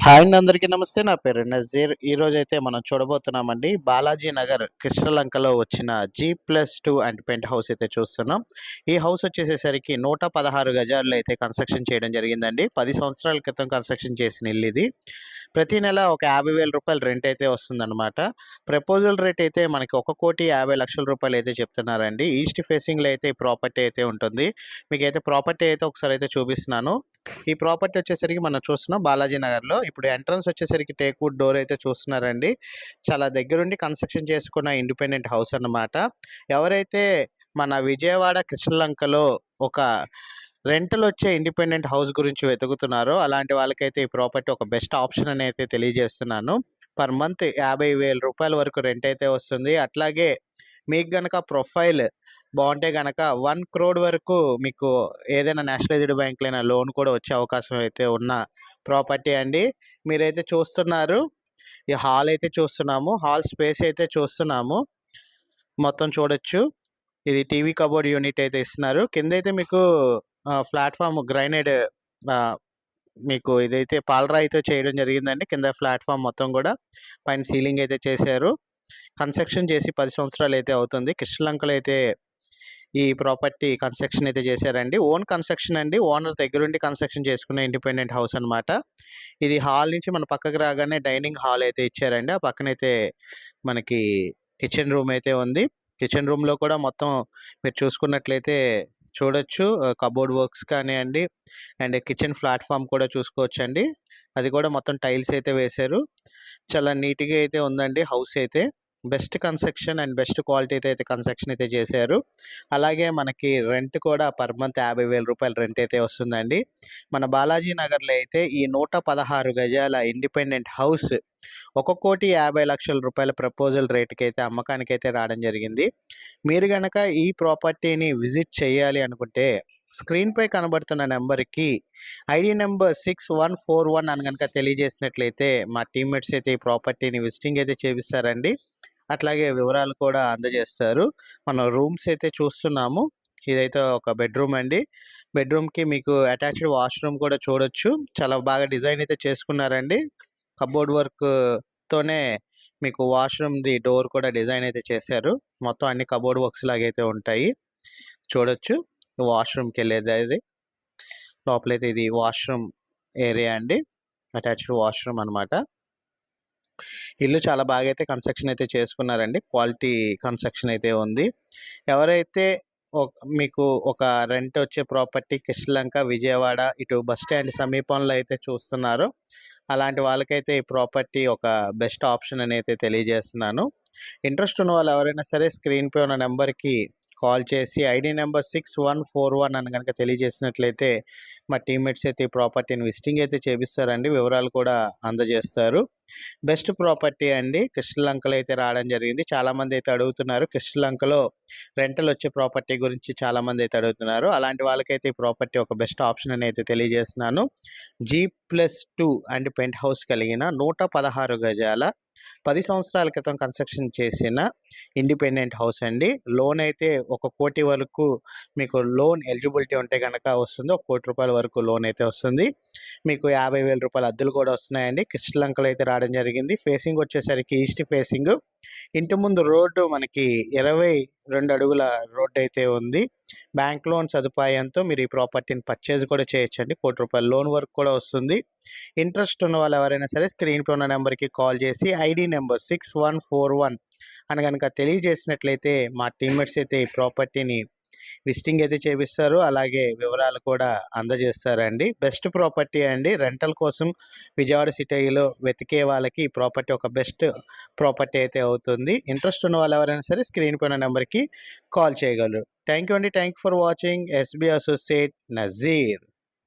Hi అండి, అందరికీ నమస్తే. నా పేరు నజీర్. ఈరోజైతే మనం చూడబోతున్నామండి బాలాజీ నగర్ కృష్ణలంకలో వచ్చిన G+2 అండ్ పెంట్ హౌస్ అయితే చూస్తున్నాం. ఈ హౌస్ వచ్చేసేసరికి 116 గజాల్లో అయితే కన్స్ట్రక్షన్ చేయడం జరిగిందండి. 10 సంవత్సరాల క్రితం కన్స్ట్రక్షన్ చేసిన ఇల్లు ఇది. ప్రతి నెల ఒక 50,000 రూపాయలు రెంట్ అయితే వస్తుందన్నమాట. ప్రపోజల్ రేట్ అయితే మనకి 1,50,00,000 రూపాయలు అయితే చెప్తున్నారండి. ఈస్ట్ ఫేసింగ్లో అయితే ఈ ప్రాపర్టీ అయితే ఉంటుంది. మీకైతే ప్రాపర్టీ అయితే ఒకసారి అయితే చూపిస్తున్నాను. ఈ ప్రాపర్టీ వచ్చేసరికి మనం చూస్తున్నాం బాలాజీ నగర్లో. ఇప్పుడు ఎంట్రన్స్ వచ్చేసరికి టేక్ వుడ్ డోర్ అయితే చూస్తున్నారండి. చాలా దగ్గరుండి కన్స్ట్రక్షన్ చేసుకున్న ఇండిపెండెంట్ హౌస్ అన్నమాట. ఎవరైతే మన విజయవాడ కృష్ణలంకలో ఒక రెంటల్ వచ్చే ఇండిపెండెంట్ హౌస్ గురించి వెతుకుతున్నారో అలాంటి వాళ్ళకైతే ఈ ప్రాపర్టీ ఒక బెస్ట్ ఆప్షన్ అని అయితే తెలియజేస్తున్నాను. పర్ మంత్ 50,000 రూపాయల వరకు రెంట్ అయితే వస్తుంది. అట్లాగే మీకు గనక ప్రొఫైల్ బాగుంటే గనక 1 crore వరకు మీకు ఏదైనా నేషనలైజ్డ్ బ్యాంకులైనా లోన్ కూడా వచ్చే అవకాశం అయితే ఉన్న ప్రాపర్టీ అండి. మీరైతే చూస్తున్నారు, ఈ హాల్ అయితే చూస్తున్నాము. హాల్ స్పేస్ అయితే చూస్తున్నాము. మొత్తం చూడొచ్చు. ఇది టీవీ కబోర్డ్ యూనిట్ అయితే ఇస్తున్నారు. కింద అయితే మీకు ప్లాట్ఫామ్ గ్రైనేడ్ మీకు ఇదైతే పాలరాయితో చేయడం జరిగిందండి. కింద ప్లాట్ఫామ్ మొత్తం కూడా పైన సీలింగ్ అయితే చేశారు. కన్స్ట్రక్షన్ చేసి 10 సంవత్సరాలు అయితే అవుతుంది. కృష్ణలంకలో అయితే ఈ ప్రాపర్టీ కన్స్ట్రక్షన్ అయితే చేశారండి. ఓన్ కన్స్ట్రక్షన్ అండి. ఓనర్ దగ్గరుండి కన్స్ట్రక్షన్ చేసుకున్న ఇండిపెండెంట్ హౌస్ అనమాట. ఇది హాల్ నుంచి మన పక్కకు రాగానే డైనింగ్ హాల్ అయితే ఇచ్చారండి. ఆ పక్కనైతే మనకి కిచెన్ రూమ్ అయితే ఉంది. కిచెన్ రూమ్లో కూడా మొత్తం మీరు చూసుకున్నట్లయితే చూడొచ్చు. కబోర్డ్ వర్క్స్ కానివ్వండి అండ్ కిచెన్ ప్లాట్ఫామ్ కూడా చూసుకోవచ్చండి. అది కూడా మొత్తం టైల్స్ అయితే వేశారు. చాలా నీట్గా అయితే ఉందండి హౌస్ అయితే. బెస్ట్ కన్స్ట్రక్షన్ అండ్ బెస్ట్ క్వాలిటీతో అయితే కన్స్ట్రక్షన్ అయితే చేశారు. అలాగే మనకి రెంట్ కూడా పర్ మంత్ 50,000 రూపాయలు రెంట్ అయితే వస్తుందండి. మన బాలాజీ నగర్లో అయితే ఈ 116 గజాల ఇండిపెండెంట్ హౌస్ 1,50,00,000 రూపాయల ప్రపోజల్ రేటుకి అయితే అమ్మకానికి అయితే రావడం జరిగింది. మీరు కనుక ఈ ప్రాపర్టీని విజిట్ చేయాలి అనుకుంటే స్క్రీన్పై కనబడుతున్న నెంబర్కి ఐడి నెంబర్ 6141 అని కనుక తెలియజేసినట్లయితే మా టీమ్మేట్స్ అయితే ఈ ప్రాపర్టీని విజిటింగ్ అయితే చేపిస్తారండి. అట్లాగే వివరాలు కూడా అందజేస్తారు. మనం రూమ్స్ అయితే చూస్తున్నాము. ఇదైతే ఒక బెడ్రూమ్ అండి. బెడ్రూమ్కి మీకు అటాచ్డ్ వాష్రూమ్ కూడా చూడొచ్చు. చాలా బాగా డిజైన్ అయితే చేసుకున్నారండి. కబోర్డ్ వర్క్తోనే మీకు వాష్రూమ్ది డోర్ కూడా డిజైన్ అయితే చేశారు. మొత్తం అన్ని కబోర్డ్ వర్క్స్ లాగైతే ఉంటాయి. చూడొచ్చు. వాష్రూమ్కి వెళ్ళేది అది. లోపలైతే ఇది వాష్రూమ్ ఏరియా అండి. అటాచ్డ్ వాష్రూమ్ అనమాట. ఇల్లు చాలా బాగా అయితే కన్స్ట్రక్షన్ అయితే చేసుకున్నారండి. క్వాలిటీ కన్స్ట్రక్షన్ అయితే ఉంది. ఎవరైతే మీకు ఒక రెంట్ వచ్చే ప్రాపర్టీ కృష్ణలంక విజయవాడ ఇటు బస్ స్టాండ్ సమీపంలో అయితే చూస్తున్నారో అలాంటి వాళ్ళకైతే ఈ ప్రాపర్టీ ఒక బెస్ట్ ఆప్షన్ అని అయితే తెలియజేస్తున్నాను. ఇంట్రెస్ట్ ఉన్న వాళ్ళు ఎవరైనా సరే స్క్రీన్పై ఉన్న నెంబర్కి కాల్ చేసి ఐడి నెంబర్ 6141 అని కనుక తెలియజేసినట్లయితే మా టీమ్మేట్స్ అయితే ఈ ప్రాపర్టీని విజిటింగ్ అయితే చేపిస్తారండి. వివరాలు కూడా అందజేస్తారు. బెస్ట్ ప్రాపర్టీ అండి. కృష్ణలంకలో అయితే రావడం జరిగింది. చాలామంది అయితే అడుగుతున్నారు. కృష్ణలంకలో రెంటల్ వచ్చే ప్రాపర్టీ గురించి చాలామంది అయితే అడుగుతున్నారు. అలాంటి వాళ్ళకైతే ఈ ప్రాపర్టీ ఒక బెస్ట్ ఆప్షన్ అని అయితే తెలియజేస్తున్నాను. G+2 అండ్ పెంట్ హౌస్ కలిగిన 116 గజాల 10 సంవత్సరాల క్రితం కన్స్ట్రక్షన్ చేసిన ఇండిపెండెంట్ హౌస్ అండి. లోన్ అయితే 1,00,00,000 వరకు మీకు లోన్ ఎలిజిబిలిటీ ఉంటే కనుక వస్తుంది. 1,00,00,000 రూపాయల వరకు లోన్ అయితే వస్తుంది. మీకు 50,000 రూపాయల అద్దెలు కూడా వస్తున్నాయండి. కృష్ణలంకలో అయితే రావడం జరిగింది. ఫేసింగ్ వచ్చేసరికి ఈస్ట్ ఫేసింగ్. ఇంటి ముందు రోడ్డు మనకి 22 అడుగుల రోడ్డు అయితే ఉంది. బ్యాంక్ లోన్ సదుపాయంతో మీరు ఈ ప్రాపర్టీని పర్చేజ్ కూడా చేయొచ్చండి. 1,00,00,000 రూపాయల లోన్ వర్క్ కూడా వస్తుంది. ఇంట్రెస్ట్ ఉన్న వాళ్ళు ఎవరైనా సరే స్క్రీన్పై ఉన్న నెంబర్కి కాల్ చేసి ఐడి నెంబర్ 6141 అని కనుక తెలియజేసినట్లయితే మా టీమ్మేట్స్ అయితే ఈ ప్రాపర్టీని విజిటింగ్ అయితే చేపిస్తారు. అలాగే వివరాలు కూడా అందజేస్తారండి. బెస్ట్ ప్రాపర్టీ అండి. రెంటల్ కోసం విజయవాడ సిటీలో వెతికే వాళ్ళకి ఈ ప్రాపర్టీ ఒక బెస్ట్ ప్రాపర్టీ అయితే అవుతుంది. ఇంట్రెస్ట్ ఉన్న వాళ్ళు ఎవరైనా సరే స్క్రీన్ పైన నెంబర్కి కాల్ చేయగలరు. థ్యాంక్ యూ అండి. Thank you for watching. SB associate Nazir.